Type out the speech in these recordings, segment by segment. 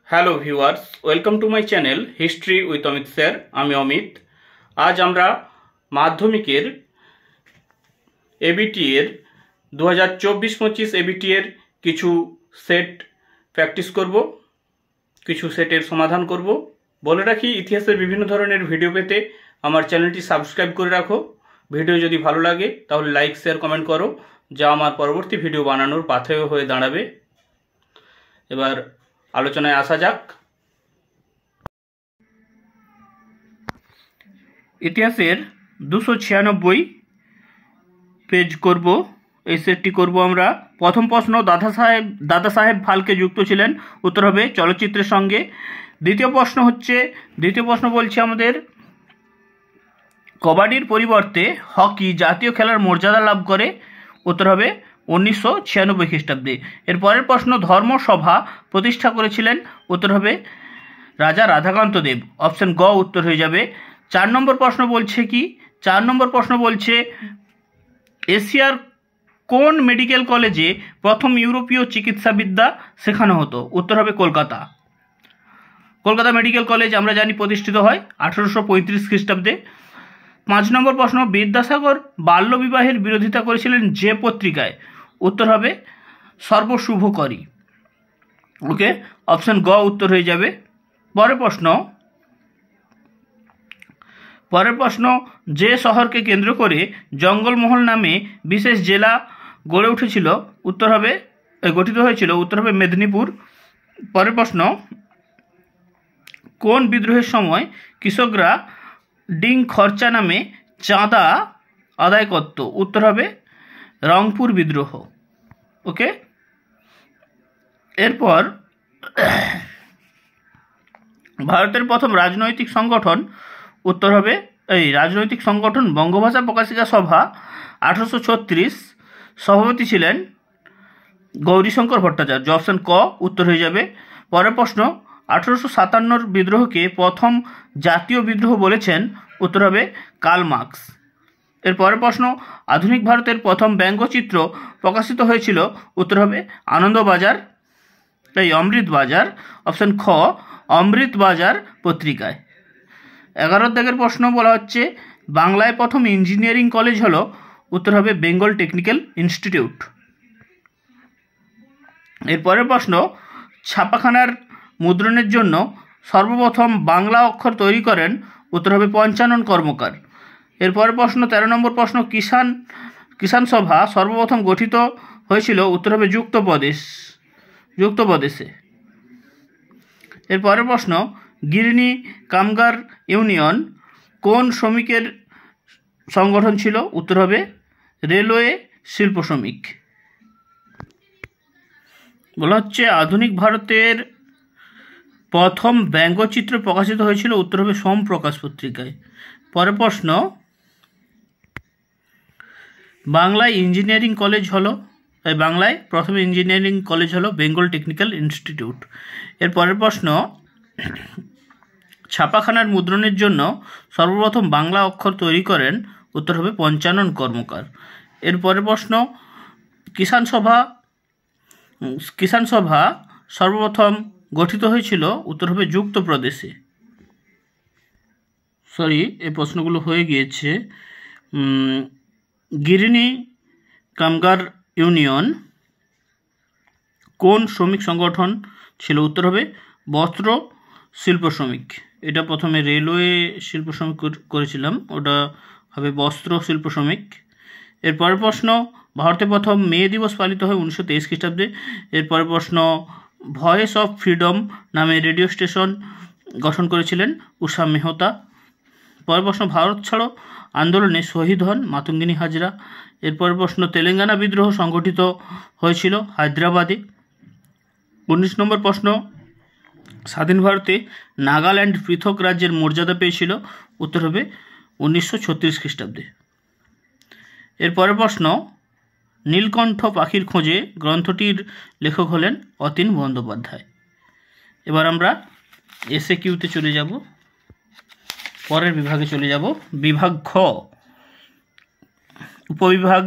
Hello viewers, welcome to my channel history with Amit sir. আমি অমিত। আজ আমরা মাধ্যমিকের এবিটি এর 2024-25 এবিটি এর কিছু সেট প্র্যাকটিস করব, কিছু সেটের সমাধান করব। বলে রাখি, ইতিহাসের বিভিন্ন ধরনের ভিডিও পেতে আমার চ্যানেলটি সাবস্ক্রাইব করে রাখো। ভিডিও যদি ভালো লাগে তাহলে লাইক, শেয়ার, কমেন্ট করো, যা আমার পরবর্তী ভিডিও বানানোর পাথেয় হয়ে দাঁড়াবে। এবার আলোচনায় আসা যাক। ইতিহাসের 296 পেজ করব, এই সেটটি করব আমরা। প্রথম প্রশ্ন, দাদা সাহেব ফালকে যুক্ত ছিলেন, উত্তর হবে চলচ্চিত্রের সঙ্গে। দ্বিতীয় প্রশ্ন বলছে আমাদের, কবাডির পরিবর্তে হকি জাতীয় খেলার মর্যাদা লাভ করে, উত্তর হবে 1996 খ্রিস্টাব্দে। এর পরের প্রশ্ন, ধর্মসভা প্রতিষ্ঠা করেছিলেন, উত্তর হবে রাজা রাধাকান্ত দেব, অপশন গ উত্তর হয়ে যাবে। 4 নম্বর প্রশ্ন বলছে কি, 4 নম্বর প্রশ্ন বলছে এশিয়ার কোন মেডিকেল কলেজে প্রথম ইউরোপীয় চিকিৎসাবিদ্যা শেখানো হতো, উত্তর হবে কলকাতা। কলকাতা মেডিকেল কলেজ আমরা জানি প্রতিষ্ঠিত হয় 1835 খ্রিস্টাব্দে। 5 নম্বর প্রশ্ন, বিদ্যাসাগর বাল্যবিবাহের বিরোধিতা করেছিলেন যে পত্রিকায়, উত্তর হবে সর্বশুভকরী। ওকে, অপশন গ উত্তর হয়ে যাবে। পরের প্রশ্ন, যে শহরকে কেন্দ্র করে জঙ্গলমহল নামে বিশেষ জেলা গঠিত হয়েছিল, উত্তর হবে মেদিনীপুর। পরের প্রশ্ন, কোন বিদ্রোহের সময় কৃষকরা ডিং খরচা নামে চাঁদা আদায় করত, উত্তর হবে রংপুর বিদ্রোহ। ওকে, এরপর ভারতের প্রথম রাজনৈতিক সংগঠন বঙ্গভাষা প্রকাশিকা সভা 1836, সভাপতি ছিলেন গৌরীশঙ্কর ভট্টাচার্য, অপশন ক উত্তর হয়ে যাবে। পরের প্রশ্ন, 1857 বিদ্রোহকে প্রথম জাতীয় বিদ্রোহ বলেছেন, উত্তর হবে কার্ল মার্কস। এর পরের প্রশ্ন, আধুনিক ভারতের প্রথম ব্যঙ্গচিত্র প্রকাশিত হয়েছিল, উত্তর হবে অমৃতবাজার, অপশন খ অমৃতবাজার পত্রিকায়। 11 দাগের প্রশ্ন বলা হচ্ছে, বাংলায় প্রথম ইঞ্জিনিয়ারিং কলেজ হলো, উত্তর হবে বেঙ্গল টেকনিক্যাল ইনস্টিটিউট। এর পরের প্রশ্ন, ছাপাখানার মুদ্রণের জন্য সর্বপ্রথম বাংলা অক্ষর তৈরি করেন, উত্তর হবে পঞ্চানন কর্মকার। এর পরের প্রশ্ন 13 নম্বর প্রশ্ন, কিষাণ সভা সর্বপ্রথম গঠিত হয়েছিল, উত্তর হবে যুক্তপ্রদেশে। এর পরের প্রশ্ন, গিরনি কামগার ইউনিয়ন কোন শ্রমিকের সংগঠন ছিল, উত্তর হবে রেলওয়ে শিল্প শ্রমিক। বলা হচ্ছে আধুনিক ভারতের প্রথম ব্যঙ্গচিত্র প্রকাশিত হয়েছিল, উত্তর হবে সোমপ্রকাশ পত্রিকায়। পরের প্রশ্ন, বাংলায় প্রথম ইঞ্জিনিয়ারিং কলেজ হলো বেঙ্গল টেকনিক্যাল ইনস্টিটিউট। এর পরের প্রশ্ন, ছাপাখানার মুদ্রণের জন্য সর্বপ্রথম বাংলা অক্ষর তৈরি করেন, উত্তর হবে পঞ্চানন কর্মকার। এর পরের প্রশ্ন, কিষাণ সভা সর্বপ্রথম গঠিত হয়েছিল, উত্তর হবে যুক্তপ্রদেশে। এই প্রশ্নগুলো হয়ে গিয়েছে। গিরনি কামগার ইউনিয়ন কোন শ্রমিক সংগঠন ছিল, উত্তর হবে বস্ত্র শিল্প শ্রমিক। এটা প্রথমে রেলওয়ে শিল্প শ্রমিক করেছিলাম, ওটা হবে বস্ত্র শিল্প শ্রমিক। এর পরের প্রশ্ন, ভারতে প্রথম মে দিবস পালিত হয় 1923 খ্রিস্টাব্দে। এর পরের প্রশ্ন, ভয়েস অফ ফ্রিডম নামে রেডিও স্টেশন গঠন করেছিলেন উষা মেহতা। পরের প্রশ্ন, ভারত ছাড়ো আন্দোলনে শহীদ হন মাতঙ্গিনী হাজরা। এরপরের প্রশ্ন, তেলেঙ্গানা বিদ্রোহ সংগঠিত হয়েছিল হায়দ্রাবাদে। 19 নম্বর প্রশ্ন, স্বাধীন ভারতে নাগাল্যান্ড পৃথক রাজ্যের মর্যাদা পেয়েছিল, উত্তর হবে 1936 খ্রিস্টাব্দে। এরপরের প্রশ্ন, নীলকণ্ঠ পাখির খোঁজে গ্রন্থটির লেখক হলেন অতীন বন্দ্যোপাধ্যায়। এবার আমরা এসএ কিউতে চলে যাব, পরের বিভাগে চলে যাব। বিভাগ খ, উপবিভাগ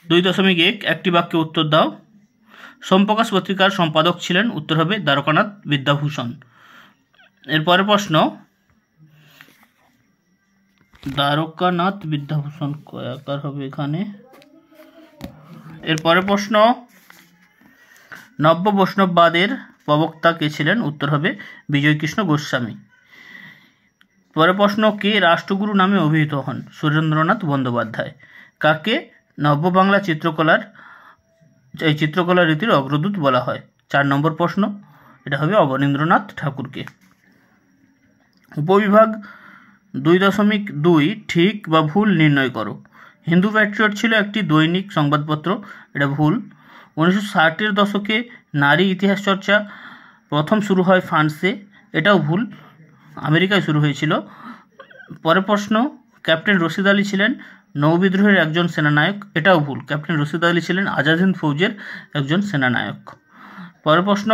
2.1 একটি বাক্যে উত্তর দাও। সোমপ্রকাশ পত্রিকার সম্পাদক ছিলেন? উত্তর হবে দ্বারকানাথ বিদ্যাভূষণ। এরপরে প্রশ্ন, দ্বারকানাথ বিদ্যাভূষণ কয়াকার হবে এখানে। এরপরে প্রশ্ন, নব্য বৈষ্ণববাদের প্রবক্তা কে ছিলেন? উত্তর হবে বিজয়কৃষ্ণ গোস্বামী। পরে প্রশ্ন, কে রাষ্ট্রগুরু নামে অভিহিত হন? সুরেন্দ্রনাথ বন্দ্যোপাধ্যায়। কাকে নব্য বাংলা চিত্রকলা রীতির অগ্রদূত বলা হয়? 4 নম্বর প্রশ্ন, এটা হবে অবনীন্দ্রনাথ ঠাকুরকে। উপবিভাগ 2.2 ঠিক বা ভুল নির্ণয় করো। হিন্দু প্যাট্রিয়ট ছিল একটি দৈনিক সংবাদপত্র, এটা ভুল। 1960-এর দশকে নারী ইতিহাস চর্চা প্রথম শুরু হয় ফ্রান্সে, এটাও ভুল, আমেরিকায় শুরু হয়েছিল। পরের প্রশ্ন, ক্যাপ্টেন রশিদ আলী ছিলেন নৌবিদ্রোহের একজন সেনানায়ক, এটাও ভুল, ক্যাপ্টেন রশিদ আলী ছিলেন আজাদ হিন্দ ফৌজের একজন সেনানায়ক। পরের প্রশ্ন,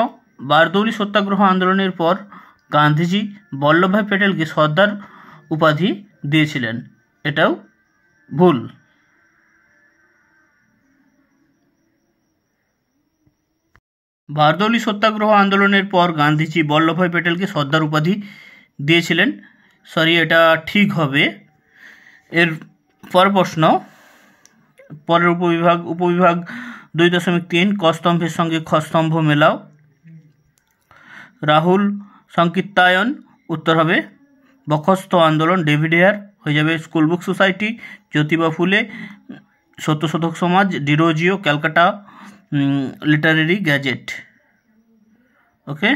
বারদৌলি সত্যাগ্রহ আন্দোলনের পর গান্ধীজি বল্লভভাই প্যাটেলকে সর্দার উপাধি দিয়েছিলেন, এটাও ভুল। বারদৌলি সত্যাগ্রহ আন্দোলনের পর গান্ধীজি বল্লভভাই প্যাটেলকে সর্দার উপাধি দিয়েছিলেন, এটা ঠিক হবে। এর পর প্রশ্ন, পরের উপবিভাগ 2.3 ক স্তম্ভের সঙ্গে খ স্তম্ভ মেলাও। রাহুল সংকীর্তায়ন, উত্তর হবে বক্ষস্থ আন্দোলন, ডেভিড হেয়ার হয়ে যাবে স্কুল বুক সোসাইটি, জ্যোতিবা ফুলে সত্যশোধক সমাজ, ডিরোজিও ক্যালকাটা লিটারেরি গ্যাজেট। ওকে,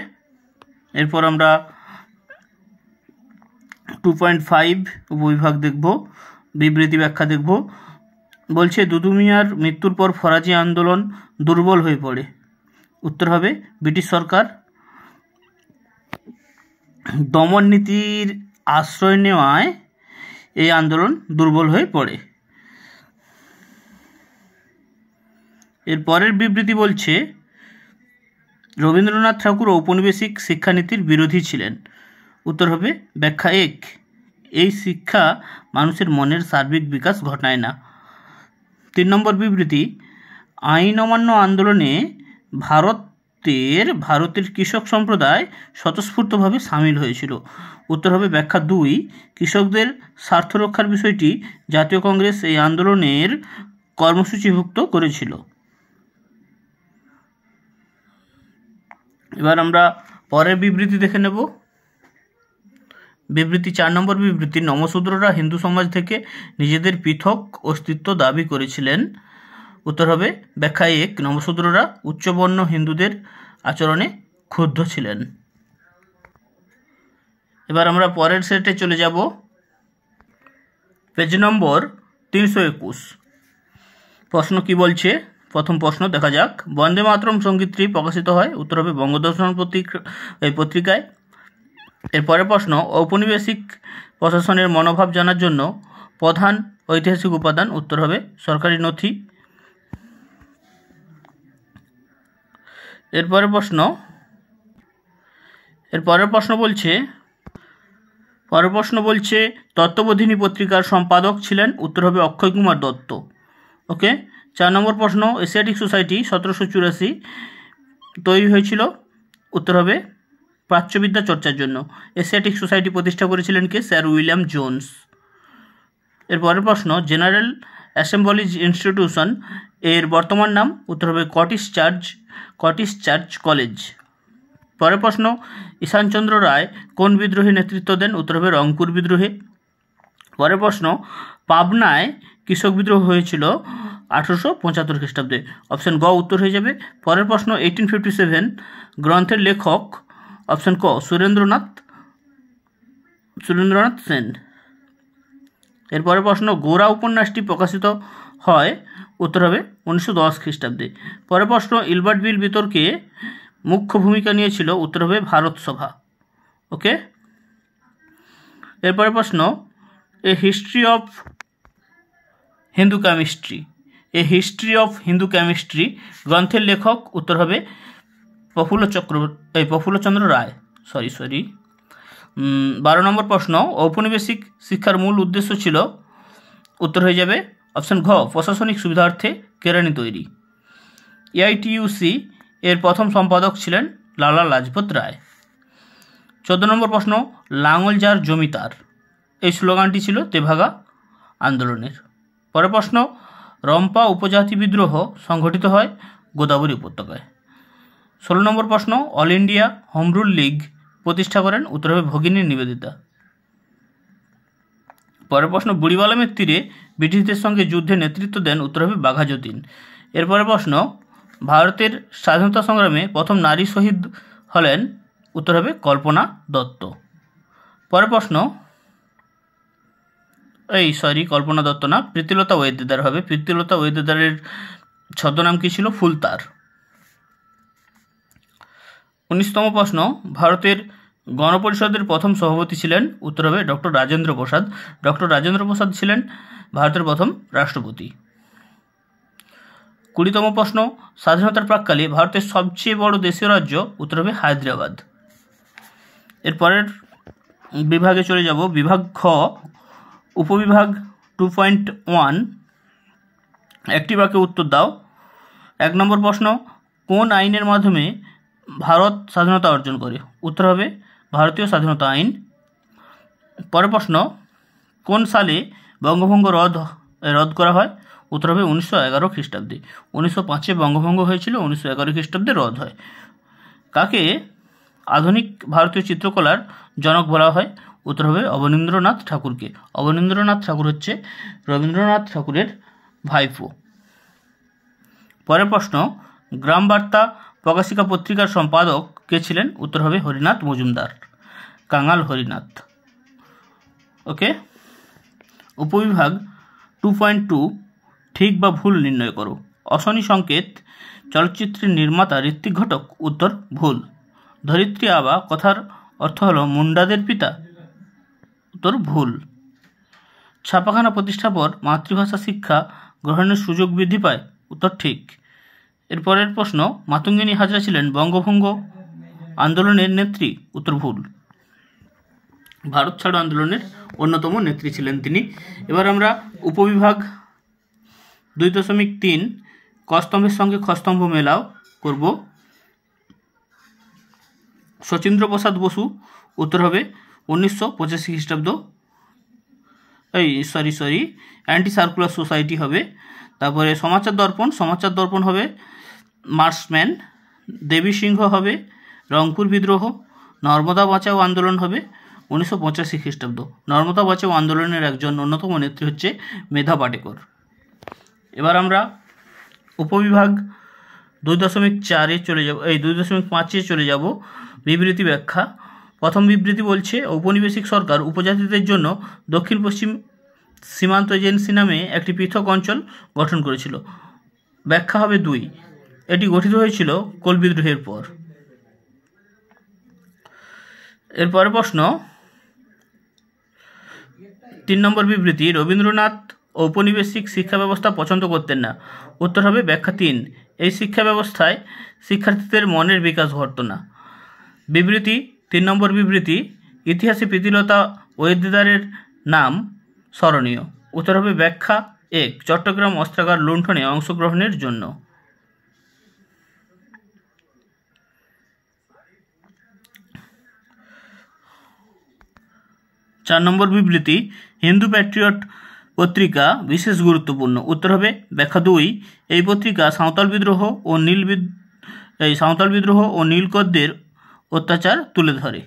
এরপর আমরা 2.5 উপবিভাগ দেখব, বিবৃতি ব্যাখ্যা দেখব। বলছে দুদু মিয়ার মৃত্যুর পর ফরাজি আন্দোলন দুর্বল হয়ে পড়ে, উত্তর হবে ব্রিটিশ সরকার দমন নীতির আশ্রয় নেওয়ায় এই আন্দোলন দুর্বল হয়ে পড়ে। এর পরের বিবৃতি বলছে রবীন্দ্রনাথ ঠাকুর ঔপনিবেশিক শিক্ষানীতির বিরোধী ছিলেন, উত্তর হবে ব্যাখ্যা 1, এই শিক্ষা মানুষের মনের সার্বিক বিকাশ ঘটায় না। 3 নম্বর বিবৃতি, আইন অমান্য আন্দোলনে ভারতের কৃষক সম্প্রদায় স্বতঃস্ফূর্তভাবে সামিল হয়েছিল, উত্তর হবে ব্যাখ্যা 2, কৃষকদের স্বার্থ রক্ষার বিষয়টি জাতীয় কংগ্রেস এই আন্দোলনের কর্মসূচিভুক্ত করেছিল। এবার আমরা পরের বিবৃতি দেখে নেব। বিবৃতি 4 নম্বর বিবৃতি, নমশূদ্ররা হিন্দু সমাজ থেকে নিজেদের পৃথক অস্তিত্ব দাবি করেছিলেন, উত্তর হবে ব্যাখ্যা 1, নমশূদ্ররা উচ্চবর্ণ হিন্দুদের আচরণে ক্ষুব্ধ ছিলেন। এবার আমরা পরের সেটে চলে যাব, পেজ নম্বর 321। প্রশ্ন কি বলছে? প্রথম প্রশ্ন দেখা যাক, বন্দে মাতরম সঙ্গীতটি প্রকাশিত হয়, উত্তর হবে বঙ্গদর্শন পত্রিকায়। এর পরের প্রশ্ন, ঔপনিবেশিক প্রশাসনের মনোভাব জানার জন্য প্রধান ঐতিহাসিক উপাদান, উত্তর হবে সরকারি নথি। এর পরের প্রশ্ন বলছে তত্ত্ববোধিনী পত্রিকার সম্পাদক ছিলেন, উত্তর হবে অক্ষয় কুমার দত্ত। ওকে, 4 নম্বর প্রশ্ন, এশিয়াটিক সোসাইটি 1784 তৈরি হয়েছিল, উত্তর হবে প্রাচ্যবিদ্যা চর্চার জন্য। এশিয়াটিক সোসাইটি প্রতিষ্ঠা করেছিলেন কে? Sir William Jones. এর পরের প্রশ্ন, জেনারেল অ্যাসেম্বলিজ ইনস্টিটিউশন এর বর্তমান নাম, উত্তর হবে কটিশ চার্চ কলেজ। পরের প্রশ্ন, ঈশানচন্দ্র রায় কোন বিদ্রোহে নেতৃত্ব দেন, উত্তর হবে রংপুর বিদ্রোহে। পরের প্রশ্ন, পাবনায় কৃষক বিদ্রোহ হয়েছিল 1875 খ্রিস্টাব্দে, অপশন গ উত্তর হয়ে যাবে। পরের প্রশ্ন, 1857 গ্রন্থের লেখক, অপশন ক সুরেন্দ্রনাথ সেন। এরপরের প্রশ্ন, গোরা উপন্যাসটি প্রকাশিত হয়, উত্তর হবে 1910 খ্রিস্টাব্দে। পরের প্রশ্ন, ইলবার্ট বিল বিতর্কে মুখ্য ভূমিকা নিয়েছিল, উত্তর হবে ভারত সভা। ওকে, এরপরের প্রশ্ন, a history of Hindu chemistry গ্রন্থের লেখক, উত্তর হবে প্রফুল্লচন্দ্র রায়। 12 নম্বর প্রশ্ন, ঔপনিবেশিক শিক্ষার মূল উদ্দেশ্য ছিল, উত্তর হয়ে যাবে অপশন ঘ প্রশাসনিক সুবিধার্থে কেরানি তৈরি। এআইটিইউসি এর প্রথম সম্পাদক ছিলেন লালা লাজপত রায়। 14 নম্বর প্রশ্ন, লাঙল যার জমি তার, এই স্লোগানটি ছিল তেভাগা আন্দোলনের। পরের প্রশ্ন, রম্পা উপজাতি বিদ্রোহ সংঘটিত হয় গোদাবরী উপত্যকায়। 16 নম্বর প্রশ্ন, all India home rule League প্রতিষ্ঠা করেন, উত্তর হবে ভগিনী নিবেদিতা। পরের প্রশ্ন, বুড়িবালামের তীরে ব্রিটিশদের সঙ্গে যুদ্ধে নেতৃত্ব দেন, উত্তর হবে বাঘা যতীন। এরপরের প্রশ্ন, ভারতের স্বাধীনতা সংগ্রামে প্রথম নারী শহীদ হলেন, উত্তর হবে কল্পনা দত্ত। পরের প্রশ্ন, কল্পনা দত্ত না, প্রীতিলতা ওয়েদেদার হবে। প্রীতিলতা ওয়েদেদারের ছদ্মনাম কি ছিল? ফুলতার। 19তম প্রশ্ন, ভারতের গণপরিষদের প্রথম সভাপতি ছিলেন, উত্তর হবে ডক্টর রাজেন্দ্র প্রসাদ। ডক্টর রাজেন্দ্র প্রসাদ ছিলেন ভারতের প্রথম রাষ্ট্রপতি। 20তম প্রশ্ন, স্বাধীনতার প্রাক্কালে ভারতের সবচেয়ে বড় দেশীয় রাজ্য, উত্তর হবে হায়দ্রাবাদ। এরপরের বিভাগে চলে যাব, বিভাগ খ, উপবিভাগ 2.1, একটি বাক্যে উত্তর দাও। 1 নম্বর প্রশ্ন, কোন আইনের মাধ্যমে ভারত স্বাধীনতা অর্জন করে, উত্তর হবে ভারতীয় স্বাধীনতা আইন। পরের প্রশ্ন, কোন সালে বঙ্গভঙ্গ রদ করা হয়, উত্তর হবে 1911 খ্রিস্টাব্দে। 1905 বঙ্গভঙ্গ হয়েছিল, 1911 খ্রিস্টাব্দে রদ হয়। কাকে আধুনিক ভারতীয় চিত্রকলার জনক বলা হয়, উত্তর হবে অবনীন্দ্রনাথ ঠাকুরকে। অবনীন্দ্রনাথ ঠাকুর হচ্ছে রবীন্দ্রনাথ ঠাকুরের ভাইপো। পরের প্রশ্ন, গ্রাম বার্তা প্রকাশিকা পত্রিকার সম্পাদক কে ছিলেন, উত্তর হবে হরিনাথ মজুমদার, কাঙাল হরিনাথ। ওকে। উপবিভাগ 2.2, ঠিক বা ভুল নির্ণয় করো। অশনি সংকেত চলচ্চিত্রের নির্মাতা ঋত্বিক ঘটক, উত্তর ভুল। ধরিত্রী আবা কথার অর্থ হলো মুন্ডাদের পিতা, উত্তর ভুল। ছাপাখানা প্রতিষ্ঠার পর মাতৃভাষা শিক্ষা গ্রহণের সুযোগ বৃদ্ধি পায়, উত্তর ঠিক। এরপরের প্রশ্ন, মাতঙ্গিনী হাজরা ছিলেন বঙ্গভঙ্গ আন্দোলনের নেত্রী, উত্তর ভুল। ভারত ছাড়ো আন্দোলনের অন্যতম নেত্রী ছিলেন তিনি। এবার আমরা উপবিভাগ 2.3, কস্তম্ভের সঙ্গে খস্তম্ভ মেলাও করব। শচীন্দ্র প্রসাদ বসু, উত্তর হবে 1985 খ্রিস্টাব্দ। অ্যান্টি সার্কুলার সোসাইটি হবে। তারপরে সমাচার দর্পণ হবে মার্সম্যান। দেবী সিংহ হবে রংপুর বিদ্রোহ। নর্মদা বাঁচাও আন্দোলন হবে 1985 খ্রিস্টাব্দ। নর্মদা বাঁচাও আন্দোলনের একজন অন্যতম নেত্রী হচ্ছে মেধা পাটেকর। এবার আমরা উপবিভাগ 2.4-এ চলে যাব, 2.5-এ চলে যাব। বিবৃতি ব্যাখ্যা। প্রথম বিবৃতি বলছে, ঔপনিবেশিক সরকার উপজাতিদের জন্য দক্ষিণ পশ্চিম সীমান্ত এজেন্সি নামে একটি পৃথক অঞ্চল গঠন করেছিল। ব্যাখ্যা হবে 2, এটি গঠিত হয়েছিল কোল বিদ্রোহের পর। এরপরে প্রশ্ন, 3 নম্বর বিবৃতি, রবীন্দ্রনাথ ঔপনিবেশিক শিক্ষা ব্যবস্থা পছন্দ করতেন না, উত্তর হবে ব্যাখ্যা 3, এই শিক্ষা ব্যবস্থায় শিক্ষার্থীদের মনের বিকাশ ঘটত না। বিবৃতি 3 নম্বর বিবৃতি, ইতিহাসে প্রীতিলতা ওয়েদেদারের নাম স্মরণীয়, উত্তর হবে ব্যাখ্যা 1, চট্টগ্রাম অস্ত্রাগার লুণ্ঠনে অংশগ্রহণের জন্য। চার নম্বর বিবৃতি, হিন্দু প্যাট্রিয়ট পত্রিকা বিশেষ গুরুত্বপূর্ণ, উত্তর হবে ব্যাখ্যা 2, এই পত্রিকা সাঁওতাল বিদ্রোহ ও নীলকরদের অত্যাচার তুলে ধরে।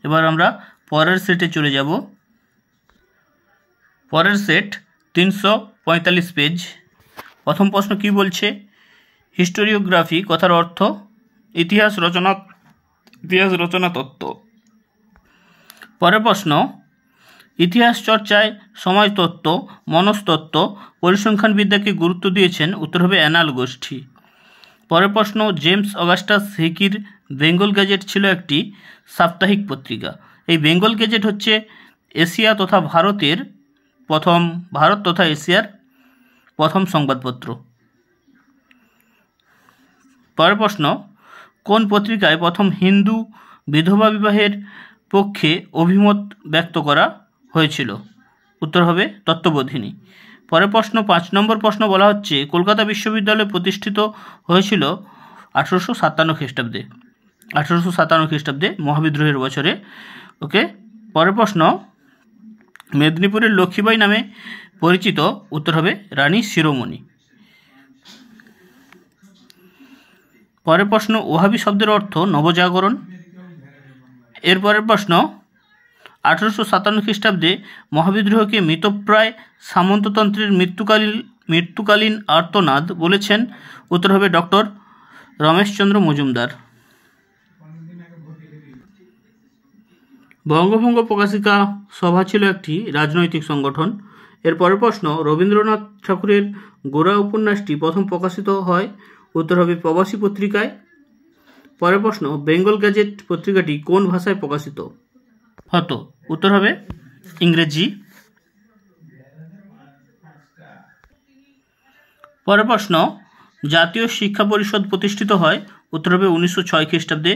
এবার আমরা পরের সেটে চলে যাব। পরের সেট 345 পেজ। প্রথম প্রশ্ন কি বলছে, হিস্টোরিওগ্রাফি কথার অর্থ, ইতিহাস রচনা তত্ত্ব। পরের প্রশ্ন, ইতিহাস চর্চায় সমাজতত্ত্ব, মনস্তত্ত্ব, পরিসংখ্যান বিদ্যাকে গুরুত্ব দিয়েছেন, উত্তর হবে অ্যানাল গোষ্ঠী। পরের প্রশ্ন, জেমস অগাস্টাস হিকির বেঙ্গল গ্যাজেট ছিল একটি সাপ্তাহিক পত্রিকা। এই বেঙ্গল গ্যাজেট হচ্ছে এশিয়া তথা ভারত তথা এশিয়ার প্রথম সংবাদপত্র। পরের প্রশ্ন, কোন পত্রিকায় প্রথম হিন্দু বিধবা বিবাহের পক্ষে অভিমত ব্যক্ত করা হয়েছিল, উত্তর হবে তত্ত্ববোধিনী। পরের প্রশ্ন 5 নম্বর প্রশ্ন বলা হচ্ছে, কলকাতা বিশ্ববিদ্যালয় প্রতিষ্ঠিত হয়েছিল 1857 খ্রিস্টাব্দে, 1857 খ্রিস্টাব্দে মহাবিদ্রোহের বছরে। ওকে, পরের প্রশ্ন, মেদিনীপুরের লক্ষ্মীবাই নামে পরিচিত উত্তর হবে রানী শিরোমণি। পরের প্রশ্ন, ওহাবি শব্দের অর্থ নবজাগরণ। এর পরের প্রশ্ন, 1857 খ্রিস্টাব্দে মহাবিদ্রোহকে মৃতপ্রায় সামন্ততন্ত্রের মৃত্যুকালীন আর্তনাদ বলেছেন উত্তর হবে ডক্টর রমেশচন্দ্র মজুমদার। বঙ্গভঙ্গ প্রকাশিকা সভা ছিল একটি রাজনৈতিক সংগঠন। এর পরের প্রশ্ন, রবীন্দ্রনাথ ঠাকুরের গোরা উপন্যাসটি প্রথম প্রকাশিত হয় উত্তর হবে প্রবাসী পত্রিকায়। পরের প্রশ্ন, বেঙ্গল গ্যাজেট পত্রিকাটি কোন ভাষায় প্রকাশিত হতো উত্তর হবে ইংরেজি। পরের প্রশ্ন, জাতীয় শিক্ষা পরিষদ প্রতিষ্ঠিত হয় উত্তর হবে 1906 খ্রিস্টাব্দে।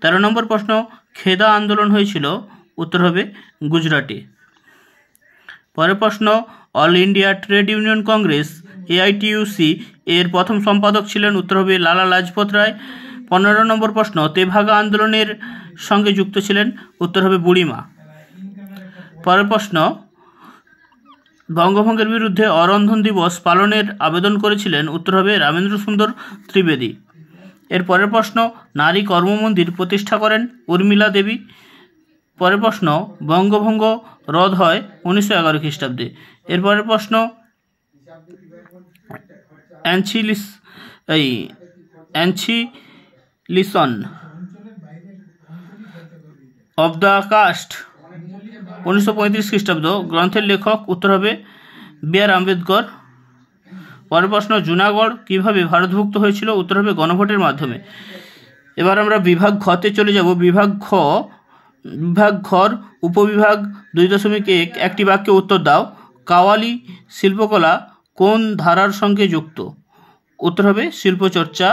13 নম্বর প্রশ্ন, খেদা আন্দোলন হয়েছিল উত্তর হবে গুজরাটে। পরের প্রশ্ন, all India trade union Congress AITUC এর প্রথম সম্পাদক ছিলেন উত্তর হবে লালা লাজপত রায়। 15 নম্বর প্রশ্ন, তেভাগা আন্দোলনের সঙ্গে যুক্ত ছিলেন উত্তর হবে বুড়িমা। পরের প্রশ্ন, বঙ্গভঙ্গের বিরুদ্ধে অরন্ধন দিবস পালনের আবেদন করেছিলেন উত্তর হবে রামেন্দ্র সুন্দর ত্রিবেদী। এর পরের প্রশ্ন, নারী কর্মমন্দির প্রতিষ্ঠা করেন উর্মিলা দেবী। পরের প্রশ্ন, বঙ্গভঙ্গ রদ হয় 1911 খ্রিস্টাব্দে। এর পরের প্রশ্ন, অ্যানচিলিসন অব দ্য কাস্ট 1935 খ্রিস্টাব্দ গ্রন্থের লেখক উত্তর হবে B.R. আম্বেদকর। পরের প্রশ্ন, জুনাগড় কিভাবে ভারতভুক্ত হয়েছিল উত্তর হবে গণভোটের মাধ্যমে। এবার আমরা বিভাগ ঘতে চলে যাব। বিভাগ ঘর উপবিভাগ 2.1 একটি বাক্যে উত্তর দাও। কাওয়ালি শিল্পকলা কোন ধারার সঙ্গে যুক্ত উত্তর হবে শিল্পচর্চা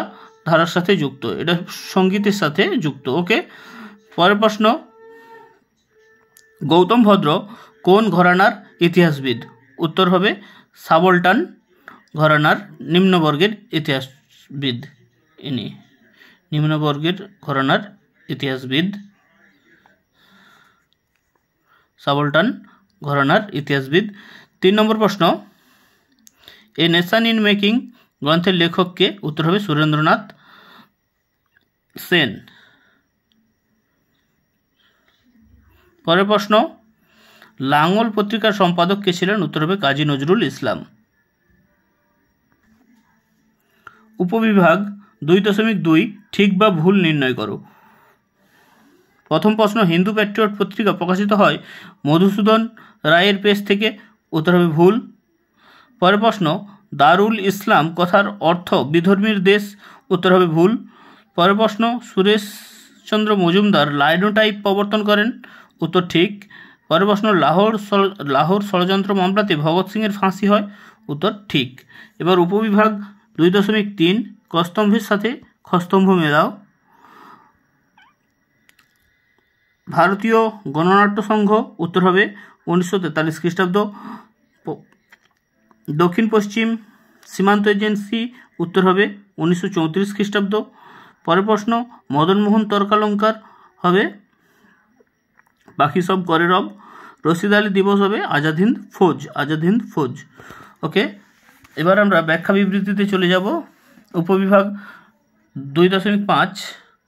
ধারার সাথে যুক্ত, এটা সঙ্গীতের সাথে যুক্ত। ওকে, পরের প্রশ্ন, গৌতম ভদ্র কোন ঘরানার ইতিহাসবিদ উত্তর হবে সাবলটান ঘরানার নিম্নবর্গের ইতিহাসবিদ। ইনি নিম্নবর্গের ঘরানার ইতিহাসবিদ, সাবলটান ঘরানার ইতিহাসবিদ। 3 নম্বর প্রশ্ন, এ নেশন ইন মেকিং গ্রন্থের লেখককে উত্তর হবে সুরেন্দ্রনাথ সেন। পরের প্রশ্ন, লাঙ্গল পত্রিকার সম্পাদক কে ছিলেন উত্তর হবে কাজী নজরুল ইসলাম। উপবিভাগ 2.2 ঠিক বা ভুল নির্ণয় করো। প্রথম প্রশ্ন, হিন্দু প্যাট্রিয়ট পত্রিকা প্রকাশিত হয় মধুসূদন রায়ের পেজ থেকে উত্তর হবে ভুল। পরের প্রশ্ন, দারুল ইসলাম কথার অর্থ বিধর্মীর দেশ উত্তর হবে ভুল। পরের প্রশ্ন, সুরেশচন্দ্র মজুমদার লাইনোটাইপ প্রবর্তন করেন উত্তর ঠিক। পরের প্রশ্ন, লাহোর ষড়যন্ত্র মামলাতে ভগৎ সিংয়ের ফাঁসি হয় উত্তর ঠিক। এবার উপবিভাগ 2.3 কস্তম্ভের সাথে খস্তম্ভ মেলাও। ভারতীয় গণনাট্য সংঘ উত্তর হবে 1943 খ্রিস্টাব্দ। দক্ষিণ পশ্চিম সীমান্ত এজেন্সি উত্তর হবে 1934 খ্রিস্টাব্দ। পরের প্রশ্ন, মদনমোহন তর্কালঙ্কার হবে বাকি সব করে রব। রশিদ আলী দিবস হবে আজাদ হিন্দ ফৌজ। ওকে, এবার আমরা ব্যাখ্যা বিবৃতিতে চলে যাব। উপবিভাগ 2.5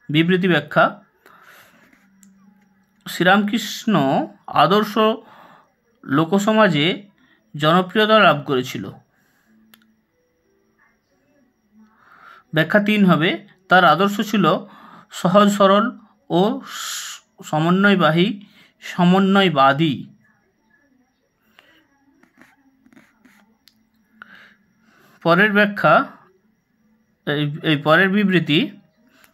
বিবৃতি ব্যাখ্যা। শ্রীরামকৃষ্ণ আদর্শ লোকসমাজে জনপ্রিয়তা লাভ করেছিল। ব্যাখ্যা 3 হবে, তার আদর্শ ছিল সহজ সরল ও সমন্বয়বাদী। পরের ব্যাখ্যা, এই পরের বিবৃতি,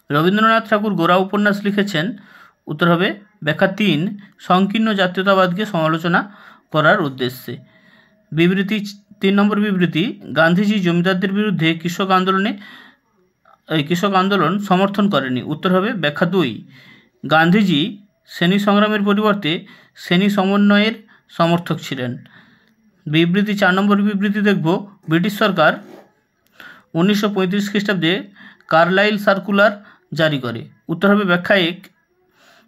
রবীন্দ্রনাথ ঠাকুর গোরা উপন্যাস লিখেছেন উত্তর হবে ব্যাখ্যা 3 সংকীর্ণ জাতীয়তাবাদকে সমালোচনা করার উদ্দেশ্যে। বিবৃতি 3 নম্বর বিবৃতি, গান্ধীজি জমিদারদের বিরুদ্ধে কৃষক আন্দোলন সমর্থন করেনি উত্তর হবে ব্যাখ্যা 2 গান্ধীজি শ্রেণী সংগ্রামের পরিবর্তে শ্রেণী সমন্বয়ের সমর্থক ছিলেন। বিবৃতি 4 নম্বর বিবৃতি দেখব, ব্রিটিশ সরকার 1935 খ্রিস্টাব্দে কার্লাইল সার্কুলার জারি করে? উত্তর হবে ব্যাখ্যা এক,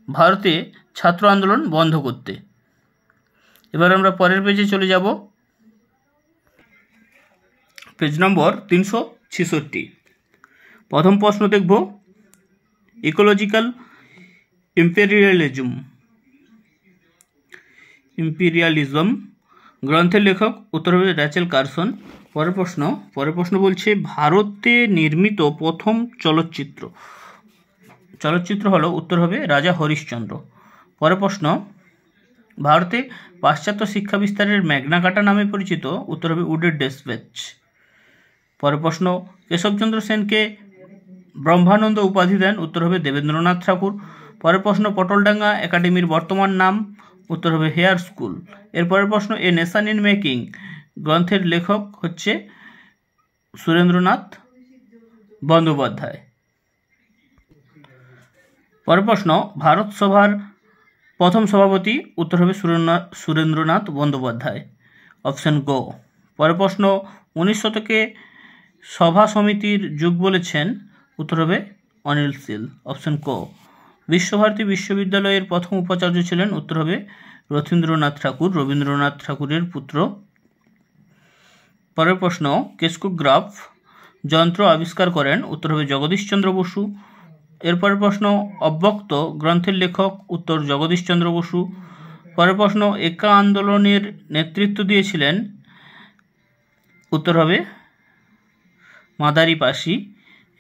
ভারতে ছাত্র আন্দোলন বন্ধ করতে। এবার আমরা পরের পেজে চলে যাব, পেজ নম্বর 366। প্রথম প্রশ্ন দেখব, ইকোলজিক্যাল ইম্পেরিয়ালিজম গ্রন্থের লেখক? উত্তর হবে র্যাচেল কারসন। পরের প্রশ্ন বলছে ভারতে নির্মিত প্রথম চলচ্চিত্র হলো? উত্তর হবে রাজা হরিশ্চন্দ্র। পরের প্রশ্ন, ভারতে পাশ্চাত্য শিক্ষা বিস্তারের ম্যাগনা কাটা নামে পরিচিত? উত্তর হবে উডের ডেসপেচ। পরের প্রশ্ন, কেশবচন্দ্র সেনকে ব্রহ্মানন্দ উপাধি দেন? উত্তর হবে দেবেন্দ্রনাথ ঠাকুর। পরের প্রশ্ন, পটলডাঙ্গা একাডেমির বর্তমান নাম? উত্তর হবে হেয়ার স্কুল। এরপরের প্রশ্ন, এ নেশন ইন মেকিং গ্রন্থের লেখক হচ্ছে সুরেন্দ্রনাথ বন্দ্যোপাধ্যায়। পরের প্রশ্ন, ভারত সভার প্রথম সভাপতি? উত্তর হবে সুরেন্দ্রনাথ বন্দ্যোপাধ্যায়, অপশন গো। পরের প্রশ্ন, 19 শতকে সভা সমিতির যুগ বলেছেন? উত্তর হবে অনিল শীল, অপশন কো। বিশ্বভারতী বিশ্ববিদ্যালয়ের প্রথম উপাচার্য ছিলেন? উত্তর হবে রবীন্দ্রনাথ ঠাকুরের পুত্র। পরের প্রশ্ন, কেসকোগ্রাফ যন্ত্র আবিষ্কার করেন? উত্তর হবে জগদীশচন্দ্র বসু। এরপরের প্রশ্ন, অব্যক্ত গ্রন্থের লেখক? উত্তর জগদীশচন্দ্র বসু। পরের প্রশ্ন, একা আন্দোলনের নেতৃত্ব দিয়েছিলেন? উত্তর হবে মাদারি-পাশি।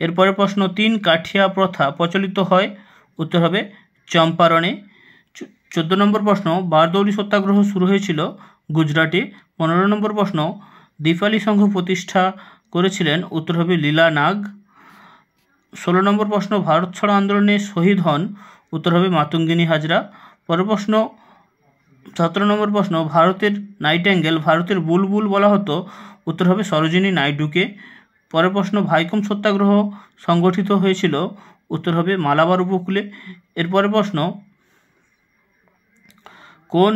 এরপরের প্রশ্ন, 3 কাঠিয়া প্রথা প্রচলিত হয়? উত্তর হবে চম্পারণে। 14 নম্বর প্রশ্ন, বারদৌলি সত্যাগ্রহ শুরু হয়েছিল গুজরাটে। 15 নম্বর প্রশ্ন, দীপালি সংঘ প্রতিষ্ঠা করেছিলেন? উত্তর হবে লীলা নাগ। 16 নম্বর প্রশ্ন, ভারত ছাড়ো আন্দোলনে শহীদ হন? উত্তর হবে মাতঙ্গিনী হাজরা। পরের প্রশ্ন 17 নম্বর প্রশ্ন, ভারতের নাইটেঙ্গেল ভারতের বুলবুল বলা হতো? উত্তর হবে সরোজিনী নাইডুকে। পরের প্রশ্ন, ভাইকম সত্যাগ্রহ সংগঠিত হয়েছিল? উত্তর হবে মালাবার উপকূলে। এরপরের প্রশ্ন, কোন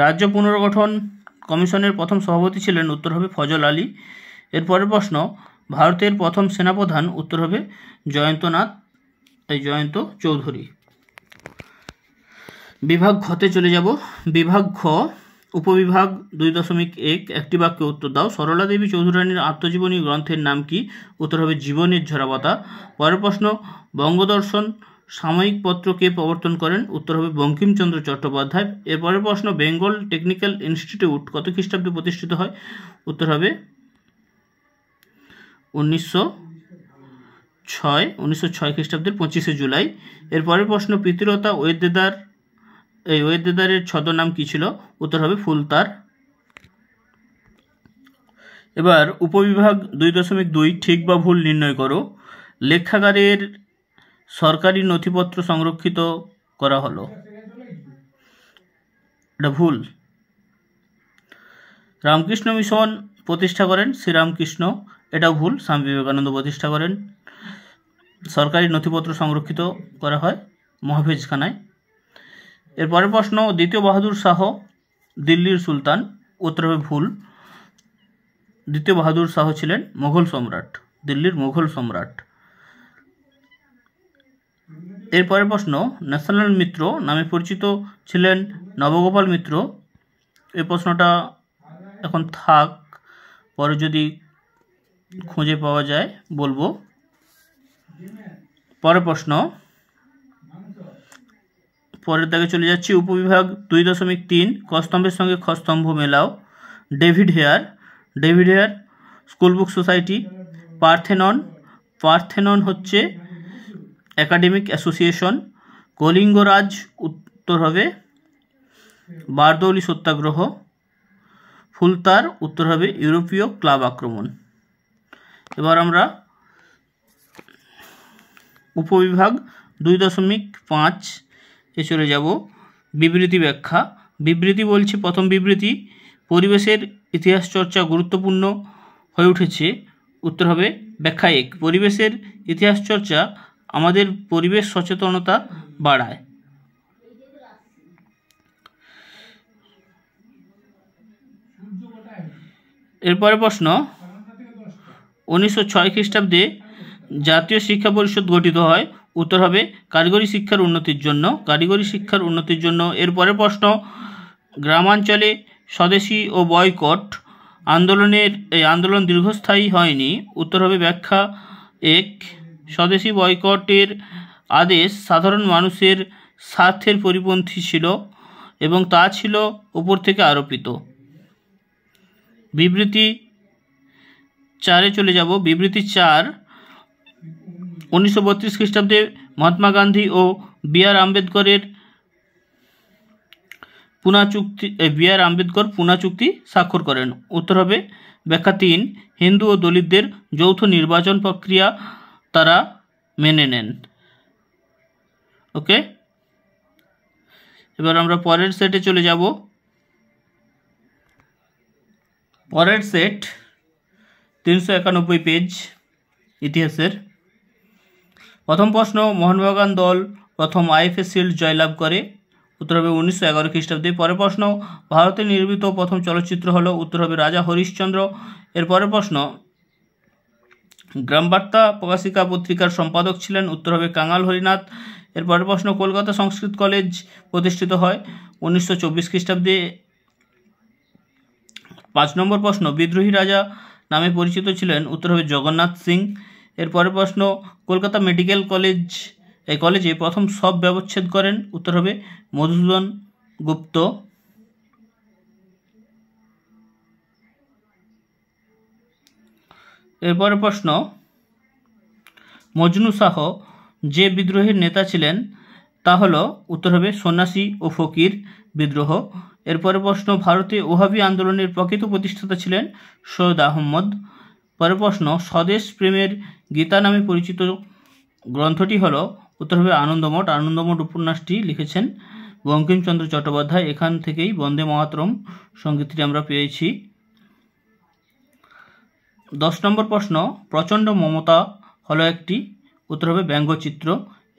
রাজ্য পুনর্গঠন কমিশনের প্রথম সভাপতি ছিলেন? উত্তর হবে ফজল আলী। এরপরের প্রশ্ন, ভারতের প্রথম সেনাপ্রধান? উত্তর হবে জয়ন্ত চৌধুরী। বিভাগ ঘতে চলে যাব। বিভাগ ঘ, উপবিভাগ 2.1, একটি বাক্যে উত্তর দাও। সরলা দেবী চৌধুরানীর আত্মজীবনী গ্রন্থের নাম কি? উত্তর হবে জীবনের ঝরাপাতা। পরের প্রশ্ন, বঙ্গদর্শন সাময়িক পত্র কে প্রবর্তন করেন? উত্তর হবে বঙ্কিমচন্দ্র চট্টোপাধ্যায়। এরপরের প্রশ্ন, বেঙ্গল টেকনিক্যাল ইনস্টিটিউট কত খ্রিস্টাব্দে প্রতিষ্ঠিত হয়? উত্তর হবে 1906 খ্রিস্টাব্দের 25শে জুলাই। এরপরের প্রশ্ন, প্রীতিলতা ওয়েদেদারের ছদ্মনাম কি ছিল? উত্তর হবে ফুলতার। এবার উপবিভাগ 2.2, ঠিক বা ভুল নির্ণয় করো। লেখাগারের সরকারি নথিপত্র সংরক্ষিত করা হলো, এটা ভুল। রামকৃষ্ণ মিশন প্রতিষ্ঠা করেন শ্রীরামকৃষ্ণ, এটাও ভুল। স্বামী বিবেকানন্দ প্রতিষ্ঠা করেন। সরকারি নথিপত্র সংরক্ষিত করা হয় মহাফেজখানায়। এরপরের প্রশ্ন, দ্বিতীয় বাহাদুর শাহ দিল্লির সুলতান? উত্তর হবে ভুল। দ্বিতীয় বাহাদুর শাহ ছিলেন দিল্লির মুঘল সম্রাট। এরপরের প্রশ্ন, ন্যাশনাল মিত্র নামে পরিচিত ছিলেন নবগোপাল মিত্র। এই প্রশ্নটা এখন থাক, পরে যদি খুঁজে পাওয়া যায় বলবো। পরের প্রশ্ন, পরের দাগে চলে যাচ্ছি। উপবিভাগ 2.3, ক স্তম্ভের সঙ্গে খ স্তম্ভ মেলাও। David Hare school book society. Parthenon হচ্ছে একাডেমিক অ্যাসোসিয়েশন। কলিঙ্গরাজ উত্তর হবে বারদৌলি সত্যাগ্রহ। ফুলতার উত্তর হবে ইউরোপীয় ক্লাব আক্রমণ। এবার আমরা উপবিভাগ 2.5 এ চলে যাব। বিবৃতি ব্যাখ্যা। বিবৃতি বলছে, প্রথম বিবৃতি, পরিবেশের ইতিহাস চর্চা গুরুত্বপূর্ণ হয়ে উঠেছে। উত্তর হবে ব্যাখ্যা 1, পরিবেশের ইতিহাস চর্চা আমাদের পরিবেশ সচেতনতা বাড়ায়। এরপরে প্রশ্ন, 1906 খ্রিস্টাব্দে জাতীয় শিক্ষা পরিষদ গঠিত হয়। উত্তর হবে কারিগরি শিক্ষার উন্নতির জন্য। কারিগরি শিক্ষার উন্নতির জন্য। এরপরে প্রশ্ন, গ্রামাঞ্চলে স্বদেশী ও বয়কট আন্দোলন দীর্ঘস্থায়ী হয়নি। উত্তর হবে ব্যাখ্যা 1, স্বদেশী বয়কটের আদেশ সাধারণ মানুষের স্বার্থের পরিপন্থী ছিল এবং তা ছিল উপর থেকে আরোপিত। বিবৃতি 4-এ চলে যাব। বিবৃতি 4, 1932 খ্রিস্টাব্দে মহাত্মা গান্ধী ও বি.আর. আম্বেদকর পুনা চুক্তি স্বাক্ষর করেন। উত্তর হবে ব্যাখ্যা 3, হিন্দু ও দলিতদের যৌথ নির্বাচন প্রক্রিয়া তারা মেনে নেন। ওকে, এবার আমরা পরের সেটে চলে যাব। পরের সেট 391 পেজ ইতিহাসের। প্রথম প্রশ্ন, মোহনবাগান দল প্রথম আইএফএ শিল্ড জয়লাভ করে। উত্তর হবে 1911 খ্রিস্টাব্দে। পরের প্রশ্ন, ভারতে নির্মিত প্রথম চলচ্চিত্র হলো। উত্তর হবে রাজা হরিশ্চন্দ্র। এর পরের প্রশ্ন, গ্রামবার্তা প্রকাশিকা পত্রিকার সম্পাদক ছিলেন। উত্তর হবে কাঙাল হরিনাথ। এর পরের প্রশ্ন, কলকাতা সংস্কৃত কলেজ প্রতিষ্ঠিত হয় 1924 খ্রিস্টাব্দে। 5 নম্বর প্রশ্ন, বিদ্রোহী রাজা নামে পরিচিত ছিলেন। উত্তর হবে জগন্নাথ সিং। এর পরের প্রশ্ন, কলকাতা মেডিকেল কলেজে প্রথম শব ব্যবচ্ছেদ করেন। উত্তর হবে মধুসূদন গুপ্ত। এরপরের প্রশ্ন, মজনু শাহ যে বিদ্রোহের নেতা ছিলেন তা হলো। উত্তর হবে সন্ন্যাসী ও ফকির বিদ্রোহ। এরপরের প্রশ্ন, ভারতে ওহাবি আন্দোলনের প্রকৃত প্রতিষ্ঠাতা ছিলেন সৈয়দ আহমদ। পরের প্রশ্ন, স্বদেশ প্রেমের গীতা নামে পরিচিত গ্রন্থটি হলো। উত্তর হবে আনন্দমঠ। আনন্দমঠ উপন্যাসটি লিখেছেন বঙ্কিমচন্দ্র চট্টোপাধ্যায়। এখান থেকেই বন্দে মাতরম সঙ্গীতটি আমরা পেয়েছি। 10 নম্বর প্রশ্ন, প্রচণ্ড মমতা হলো একটি। উত্তর হবে ব্যঙ্গচিত্র।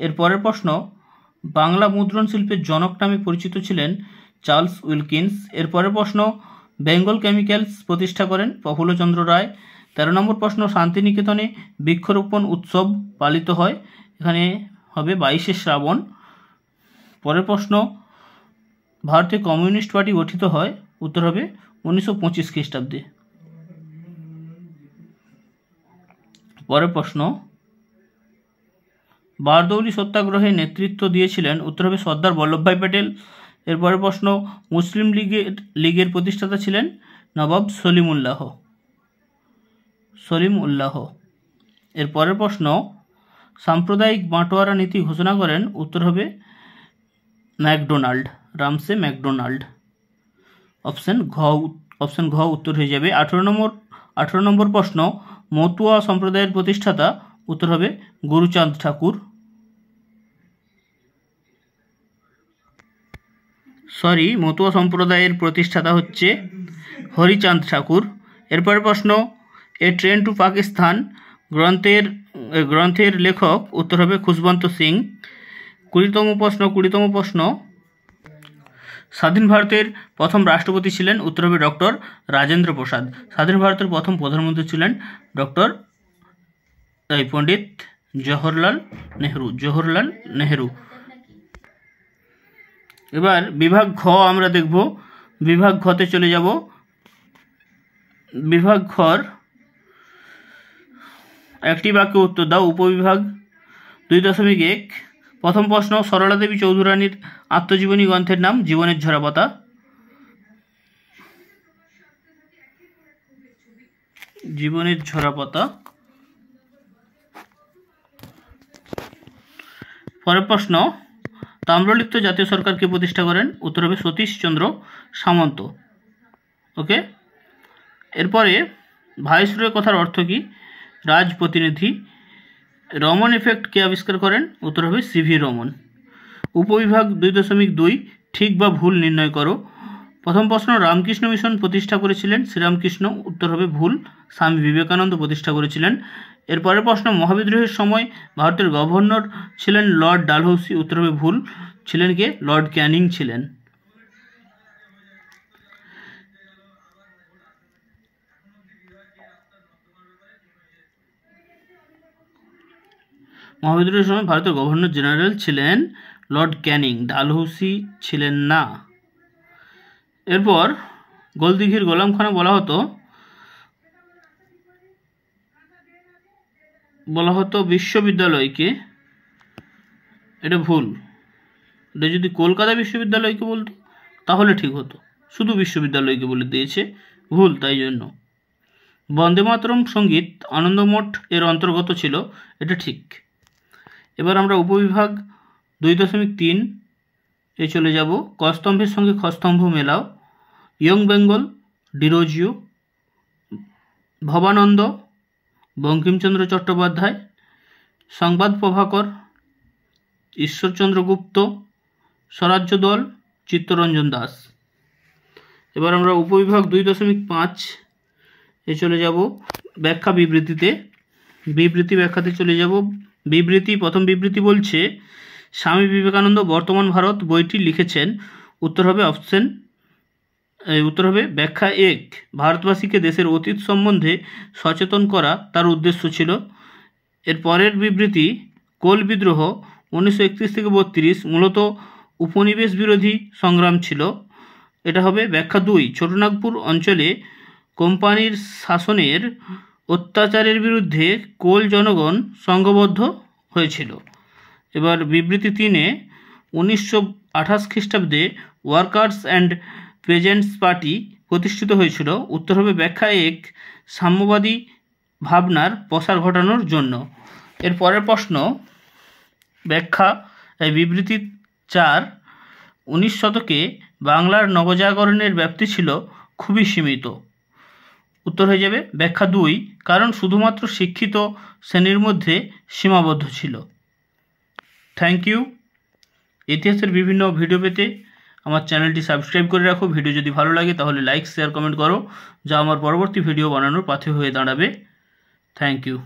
এর পরের প্রশ্ন, বাংলা মুদ্রণ শিল্পের জনক নামে পরিচিত ছিলেন চার্লস উইলকিন্স। এর পরের প্রশ্ন, বেঙ্গল কেমিক্যালস প্রতিষ্ঠা করেন প্রফুল্লচন্দ্র রায়। 13 নম্বর প্রশ্ন, শান্তিনিকেতনে বৃক্ষরোপণ উৎসব পালিত হয়। এখানে হবে 22শে শ্রাবণ। পরের প্রশ্ন, ভারতে কমিউনিস্ট পার্টি গঠিত হয়। উত্তর হবে 1925 খ্রিস্টাব্দে। পরের প্রশ্ন, বারদৌলি সত্যাগ্রহে নেতৃত্ব দিয়েছিলেন। উত্তর হবে সর্দার বল্লভভাই প্যাটেল। এরপরের প্রশ্ন, মুসলিম লীগের প্রতিষ্ঠাতা ছিলেন নবাব সলিম উল্লাহ। এর পরের প্রশ্ন, সাম্প্রদায়িক বাঁটোয়ারা নীতি ঘোষণা করেন। উত্তর হবে রামসে ম্যাকডোনাল্ড। অপশন ঘ উত্তর হয়ে যাবে। 18 নম্বর প্রশ্ন, মতুয়া সম্প্রদায়ের প্রতিষ্ঠাতা। উত্তর হবে গুরুচাঁদ ঠাকুর। মতুয়া সম্প্রদায়ের প্রতিষ্ঠাতা হচ্ছে হরিচাঁদ ঠাকুর। এরপরের প্রশ্ন, এ ট্রেন টু পাকিস্তান গ্রন্থের লেখক। উত্তর হবে খুশবন্ত সিং। 20তম প্রশ্ন, স্বাধীন ভারতের প্রথম রাষ্ট্রপতি ছিলেন। উত্তর হবে ডক্টর রাজেন্দ্র প্রসাদ। স্বাধীন ভারতের প্রথম প্রধানমন্ত্রী ছিলেন পণ্ডিত জওহরলাল নেহরু। এবার বিভাগ ঘ আমরা দেখব। বিভাগ ঘতে চলে যাব। বিভাগ ঘর একটি বাক্যে উত্তর দাও। উপবিভাগ 2.1। প্রথম প্রশ্ন, সরলা দেবী চৌধুরানীর আত্মজীবনী গ্রন্থের নাম জীবনের ঝরাপাতা। পরের প্রশ্ন, তাম্রলিপ্ত জাতীয় সরকারকে প্রতিষ্ঠা করেন। উত্তর হবে সতীশচন্দ্র সামন্ত। ওকে, এরপরে ভাইসরয় কথার অর্থ কী? রাজপ্রতিনিধি। রমন এফেক্ট কে আবিষ্কার করেন? উত্তর হবে সিভি রমন। উপবিভাগ 2.2 ঠিক বা ভুল নির্ণয় করো। প্রথম প্রশ্ন, রামকৃষ্ণ মিশন প্রতিষ্ঠা করেছিলেন শ্রীরামকৃষ্ণ। উত্তর হবে ভুল, স্বামী বিবেকানন্দ প্রতিষ্ঠা করেছিলেন। এরপরের প্রশ্ন, মহাবিদ্রোহের সময় ভারতের গভর্নর ছিলেন লর্ড ডালহৌসি। উত্তর হবে ভুল, ছিলেন কে? লর্ড ক্যানিং ছিলেন। মহাবিদ্রোহের সময় ভারতের গভর্নর জেনারেল ছিলেন লর্ড ক্যানিং, ডালহৌসি ছিলেন না। এরপর গোলদিঘির গোলামখানা বলা হতো বিশ্ববিদ্যালয়কে, এটা ভুল। এটা যদি কলকাতা বিশ্ববিদ্যালয়কে বলতো তাহলে ঠিক হতো, শুধু বিশ্ববিদ্যালয়কে বলে দিয়েছে, ভুল, তাই জন্য। বন্দে মাতরম সঙ্গীত আনন্দমঠ এর অন্তর্গত ছিল, এটা ঠিক। এবার আমরা উপবিভাগ 2.3 এ চলে যাব। কস্তম্ভের সঙ্গে খস্তম্ভ মেলাও, ইয়ং বেঙ্গল, ডিরোজিও, ভবানন্দ, বঙ্কিমচন্দ্র চট্টোপাধ্যায়, সংবাদ প্রভাকর, ঈশ্বরচন্দ্র গুপ্ত, স্বরাজ্য দল, চিত্তরঞ্জন দাস। এবার আমরা উপবিভাগ 2.5 এ চলে যাব ব্যাখ্যা বিবৃতিতে। বিবৃতি ব্যাখ্যাতে চলে যাব। বিবৃতি, প্রথম বিবৃতি বলছে স্বামী বিবেকানন্দ বর্তমান ভারত বইটি লিখেছেন। উত্তর হবে ব্যাখ্যা 1, ভারতবাসীকে দেশের অতীত সম্বন্ধে সচেতন করা তার উদ্দেশ্য ছিল। এর পরের বিবৃতি, কোল বিদ্রোহ 1931 থেকে 32 মূলত উপনিবেশ বিরোধী সংগ্রাম ছিল। এটা হবে ব্যাখ্যা 2, ছোটনাগপুর অঞ্চলে কোম্পানির শাসনের অত্যাচারের বিরুদ্ধে কোল জনগণ সংঘবদ্ধ হয়েছিল। এবার বিবৃতি 3, 1928 খ্রিস্টাব্দে ওয়ার্কার্স অ্যান্ড পেজেন্টস পার্টি প্রতিষ্ঠিত হয়েছিল। উত্তর হবে ব্যাখ্যা 1, সাম্যবাদী ভাবনার প্রসার ঘটানোর জন্য। এর পরের প্রশ্ন, বিবৃতি 4, 19 শতকে বাংলার নবজাগরণের ব্যাপ্তি ছিল খুবই সীমিত। উত্তর হয়ে যাবে ব্যাখ্যা 2, কারণ শুধুমাত্র শিক্ষিত শ্রেণীর মধ্যে সীমাবদ্ধ ছিল। Thank you. ইতিহাসের বিভিন্ন ভিডিও পেতে আমার চ্যানেলটি সাবস্ক্রাইব করে রাখো। ভিডিও যদি ভালো লাগে তাহলে লাইক, শেয়ার, কমেন্ট করো, যা আমার পরবর্তী ভিডিও বানানোর পাথেয় হয়ে দাঁড়াবে। Thank you.